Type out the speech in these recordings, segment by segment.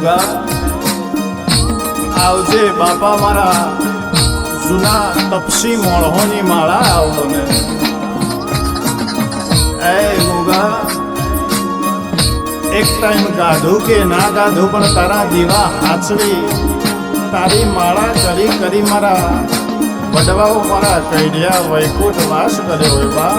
ગોગા આવજે બાપા મારા જૂના તપસી મોળહોની માળા આવતો ને એ ગોગા એક ટાઈમ ગાધું કે ના ગાધું પણ તારા દીવા હાચવી તારી માળા કરી કરી મારા વડવાઓ મારા કૈડિયા વૈકુંઠ વાસ કર્યો હોય બા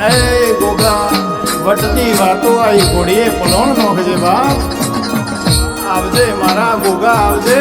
એ ગોગા વટની વાતો આવી ઘોડીએ પલોણ નોખજે બાપ આવજે મારા ગોગા આવજે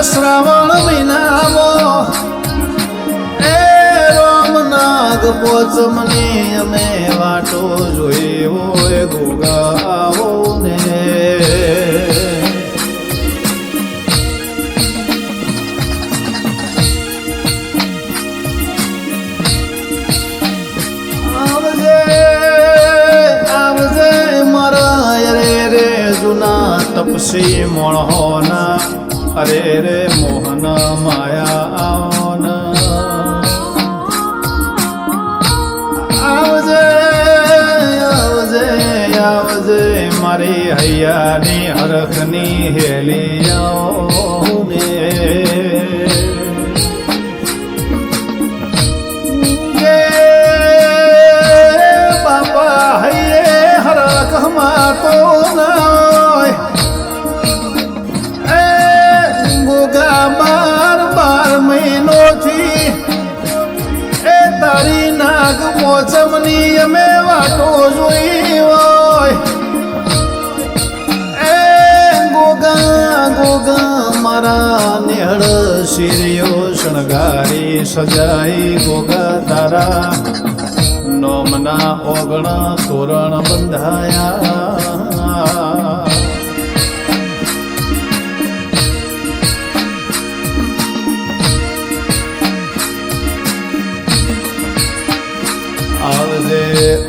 શ્રાવણ મહિનામાં એ રામ નાગ પોચમની અમે વાટો જોઈ હોય ગોગા આવો ને આવજે આવજે મારા રે રે જૂના તપસી મોણહોના અરે રે મોહન માયા આવન આવજે આવજે આવજે મારી હૈયાની હરખની હેલી આવને બાપા હૈયે હરખ માતો ના બાર બાર મહિનોથી એ તારી નાગ મોચમની અમે વાટો જોઈ હોય એ ગોગા ગોગા મારા નેહળ શિરિયો શણગારી સજાઈ ગોગા તારા નોમના ઓગણા તોરણ બંધાયા આવજે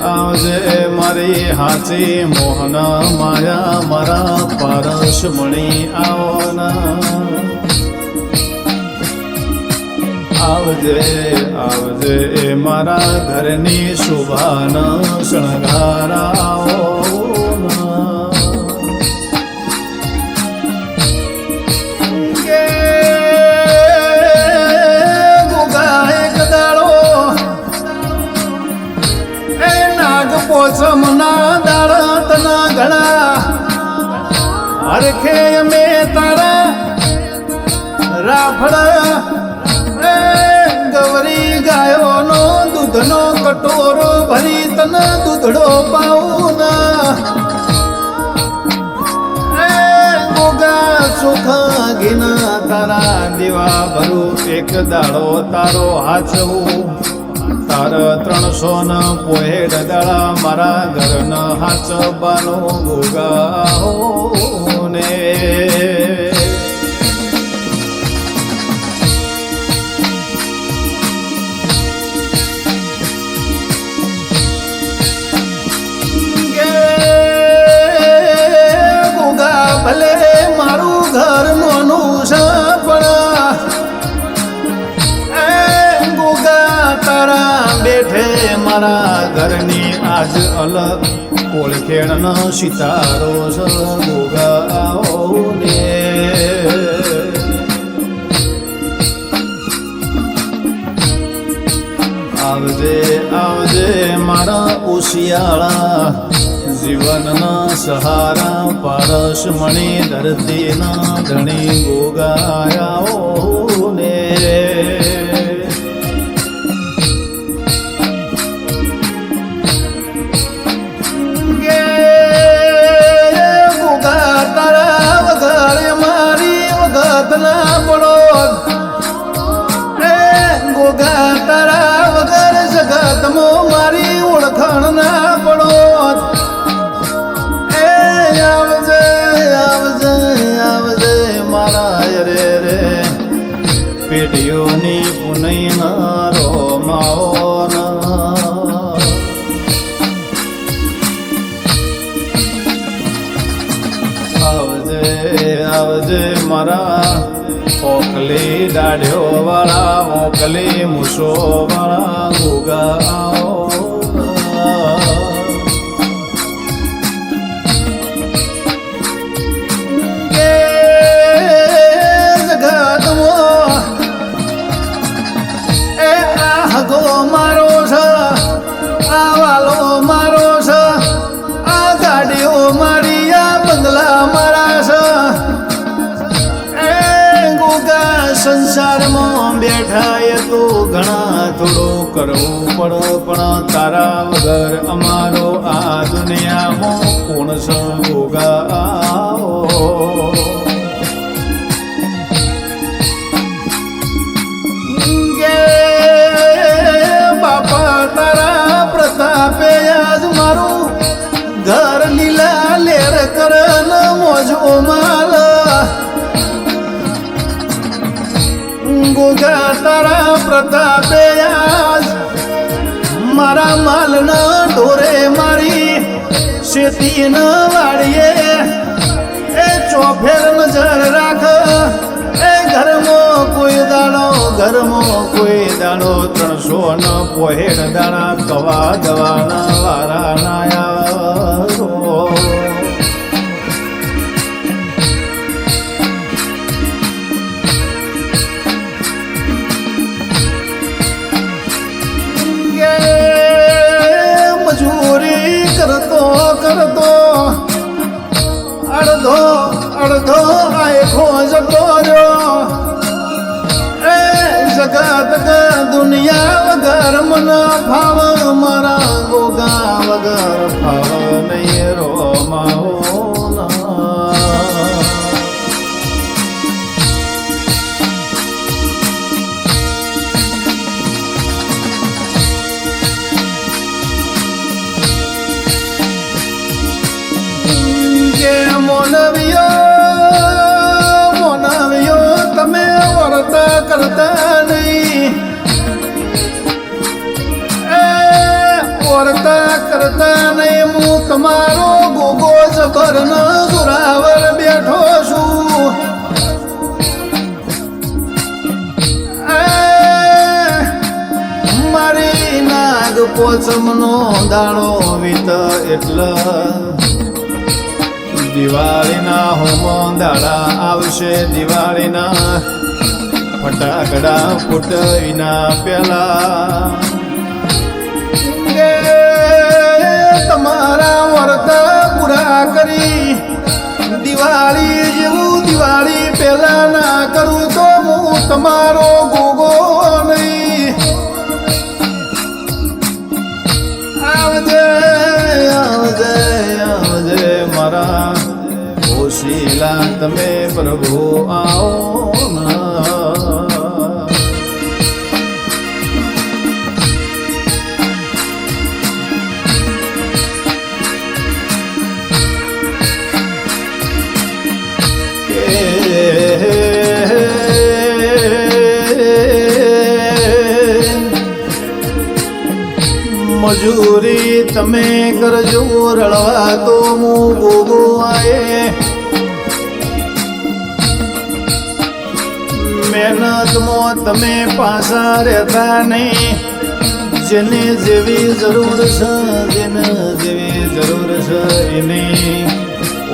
આવજે મારી હાચી મોહન માયા મારા પારસ મણી આવના આવજે આવજે મારા ઘરની શુભાન શણગારાઓ પોચમના દાળતના ગળા હરખે અમે તારા રાફડા ગવરી ગાયોનો દૂધનો કટોરો ભરી તને દૂધડો પાઉના ગોગા ચોખા ઘીના તારા દીવા ભરું એક દાડો તારો હાચવું તાર 300 પોહેડ દાડા મારા ઘરના હાચબાનો ગોગા હો ને ગોગા ભલે મારું ઘર નોનું છે પણ તારા બેઠે મારા ઘરની આજ અલગ ઓળખેણનો સિતારો છે ગોગા ને આવજે આવજે મારા ઉશિયાળા જીવનના સહારા પારસ મણી ધરતીના ધણી ગોગાયાઓ ને ગોગા તારા વગર મારી વગત ના પડો ગોગા તારા વગર જગતમાં મારી ઓળખાણ ના પડો પેઢીઓની પુનૈના રોમાઓના આવજે આવજે મારા ઓકલી દાઢ્યો વાળા ઓકલી મૂછો વાળા ગોગાઓ મારો છે આ વાલો મારો છે આ ગાડીઓ મારી આ બંગલા મારા છે એ ગોગા સંસારમાં બેઠા એ તો ઘણા થોડું કરવું પડે પણ તારા વગર અમારો આ દુનિયામાં કોણ છે ગોગા પ્રતાપે આજ મારું ઘર લીલા લેર કરન મોજો માલ ગોગા તારા પ્રતાપે આજ મારા માલના ઢોરે મારી શેતી ન વાળીએ એ ચોફેર નજર રાખ એ ઘરમાં કોઈ દાડો 300 ન પોહેડ દાણા કવા દવાના વારા નાયા મજૂરી કરતો કરતો અડધો અડધો આખો જતો રહ્યો જગત દુનિયા વગર મન ભાવ મારા ગોગા વગર ભાવ નહીં રોમાઓ મોનવ્યો તમે વર્તા કરતા નહીં વર્તા કરતા નહીં હું તમારો ગોગો જબર ન સુરાવર બેઠો છું મારી નાગ પોચમનો દાડો વીત એટલે દિવાળીના હોમો દાડા આવશે દિવાળીના ફટાકડા ફૂટવીના પેલા તમારા વર્તા પૂરા કરી દિવાળી જેવું દિવાળી પેલા ના કરું તો હું તમારો ગોગો નહીં આવજે આવજે આવજે મારા ઓશીલા તમે પ્રભુ આવો ના મજૂરી તમે કરજો રળવા તો હું ગોગો આયે મહેનતમાં તમે પાછા રહેતા નહીં જેને જેવી જરૂર છે જેને જેવી જરૂર છે એની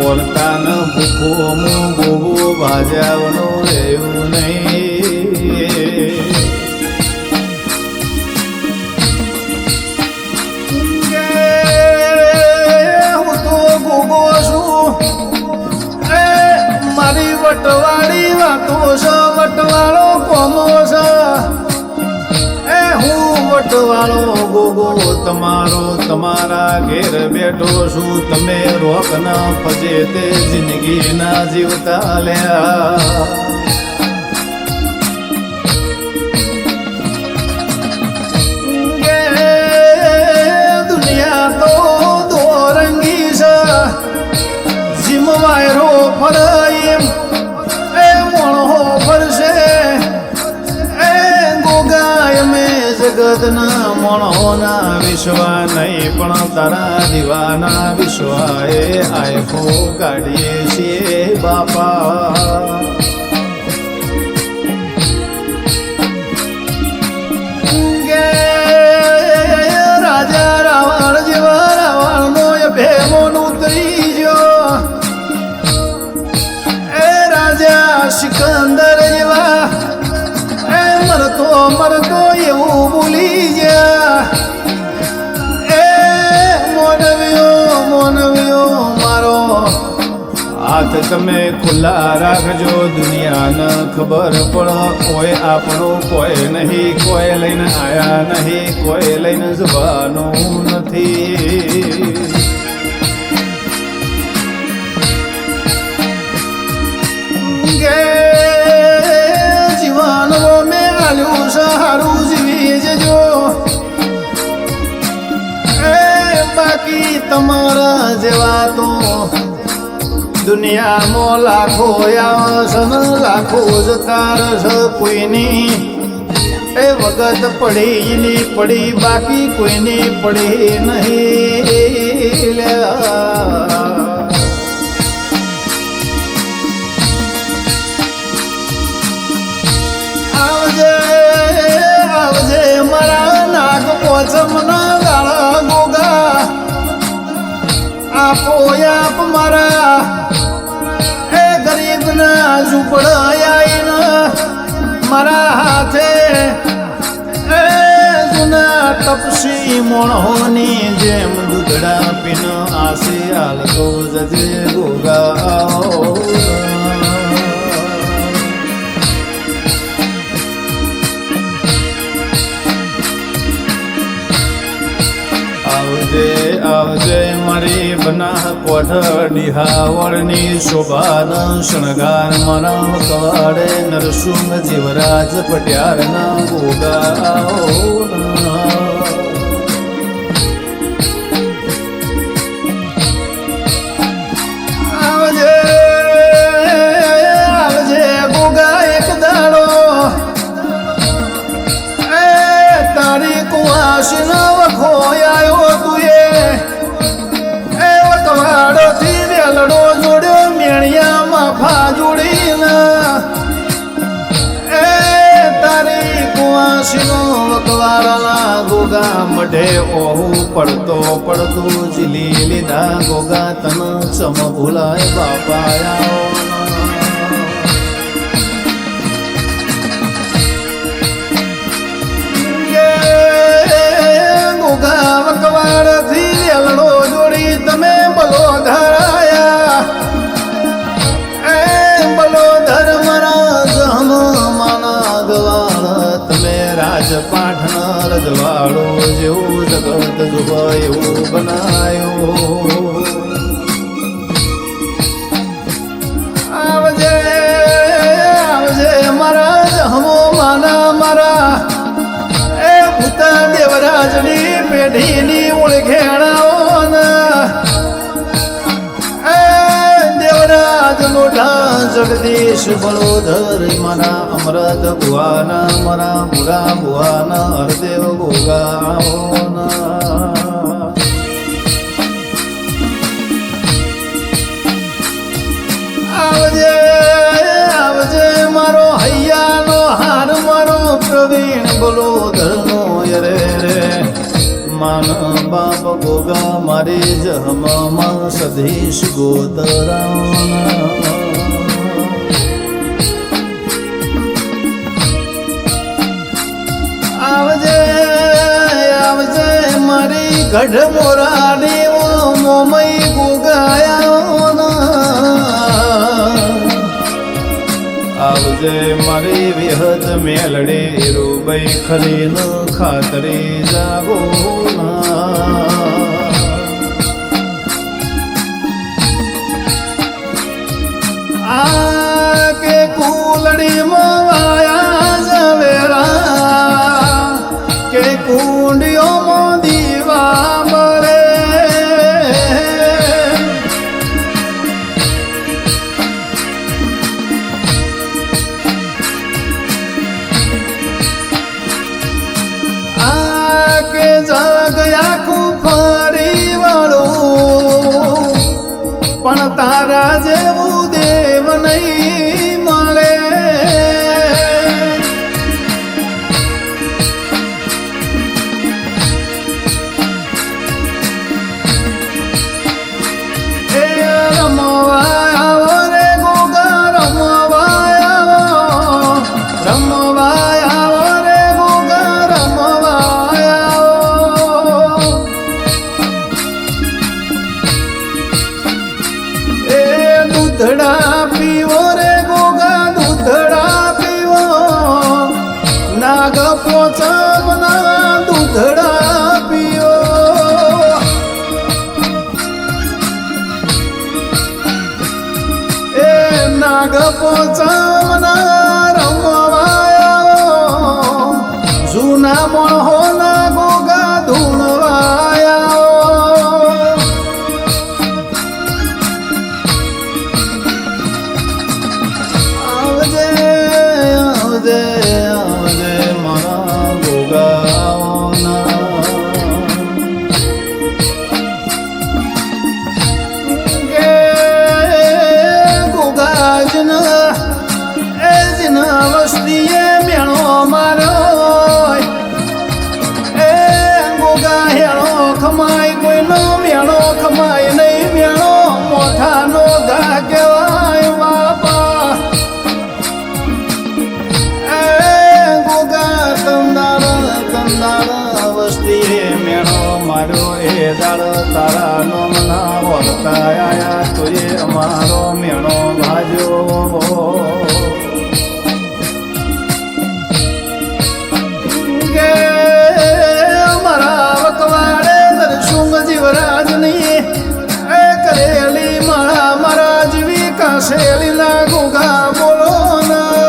ઓળતા ન ભૂખો હું ગોગો ભાજાવનો રહ્યું નહીં વાળો ગોગો તમારો તમારા ઘેર બેઠો છું તમે રોક ના પજે તે જિંદગી ના જીવતા લ્યા દુનિયા તો દોરંગી છે જીમવાયરો ફરાય એ મોણો ફરશે જગતના મણોના વિશ્વા નહીં પણ તારા દીવાના વિશ્વાએ આયખો કાઢીએ છીએ બાપા રાજા રાવણ જેવા રાવણનો ભેમોન ઉતરી ગયો એ રાજા સિકંદર જેવા મરતો એવું ભૂલી ગયા એ મોનવ્યો મારો હાથ તમે ખુલ્લા રાખજો દુનિયાને ખબર પડો કોઈ આપણો કોઈ નહીં કોઈ લઈને આયા નહીં કોઈ લઈને જવાનું નથી સારું જીવી જજો એ બાકી તમારા જેવા તો દુનિયામાં લાખો આવશે લાખો જતા રહેશે કોઈની એ વખત પડી ની પડી બાકી કોઈની પડી નહીં આવજે મારા નાગ પોચમના ગાળા ગોગા આપો આપ મારા એ ગરીબના ઝૂંપડા મારા હાથે એ જૂના તપસી મોણોની જેમ દૂધડા પીન આશે હાલતો જજે ગોગા આવજે મારી બના કોઠડી હાવળની શોભાના શણગાર મારા કવાડે નરસુંગ જીવરાજ પટ્યારના ગોગા આવજે ગોગા એક દાડો એ તારી કુવાસી ન વખોયાયો લડો જોડ્યો મેણિયામાં ફા જોડીને એ તારી કુવાસીનો વકવારાલા ગોગા મઢે ઓહું પડતો જીલી લીધા ગોગા તન ચમ ભૂલાય બાપાયા ગોગા વકવારથી લડો જોડી તમે બલો ધરાયા એ બલો ધર્મ રાજ માના ગવાળ તમે રાજપાઠના રજવાડો જેવું જગત જુવા એવું બનાયો આવજે મારા જહમો માના મારા એ ભૂતા દેવરાજની પેઢીની ઓળખેણાઓના દેવરાજ મોઢા જગદીશ બળોધર મારા અમરત ભુવાના મારા પુરા ભુવાના હરદેવ ગોગાઓના આવજે મારો હૈયાનો હાર મારો પ્રવીણ બળોધરનો રે માન બાપ ગોગા મારે જહમાં સધીશ ગોતરાના આવજે મારી ગઢ મોરાની મોમઈ ગોગાયા આવજે આવજે મારી વિહત મેલડે રૂબઈ ખરી ન ખાતરે જાગો આ કે કુલડી મવાયા જવેરા કે કુંડિયો મો દીવા બળે પણ તારા જેવું દેવ નહીં મળે એ રમવા આવો રે ગોગા રમવા આવો રે ગોગા રમવા આવો દૂધડા પીવો રે ગોગા દૂધડા પીવો નાગ પોચમના દૂધડા પીવો એ નાગ પોચમના રમવાયા જૂના મોહોના ગોગા ધૂણવાયા આવજે મારા ગોગાઓના કે ગોગાજના એ જના વસ્તીએ મેણો માર્યો એ ગોગા હેણો ખમાય કોઈનો મેણો ખમાય નહીં મેણો મોઠાનો ગા કહેવાય બાપા વસ્તીએ મેળો માર્યો એ દાળ તારા નો મના વળતા આયા તુએ અમારો મેળો ભાજ્યો કે અમારા વકવાડે નરસિંહ જીવરાજની એ કરેલી મારા જીવી કાશેલી ના ગોગા બોલો ના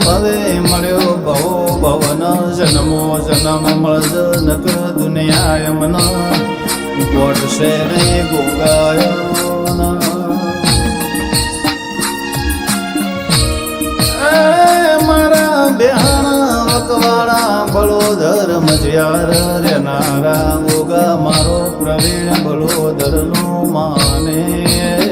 ભવે મળ્યો ભવો ભવન જન્મો જન્મ મળજ નક દુનિયા મન ગોઠશે રે ગોગાયન મારા બેહાણા વકવાડા બળોદર મજિયાર રેનારા ગોગા મારો પ્રવીણ બળોદર નો માને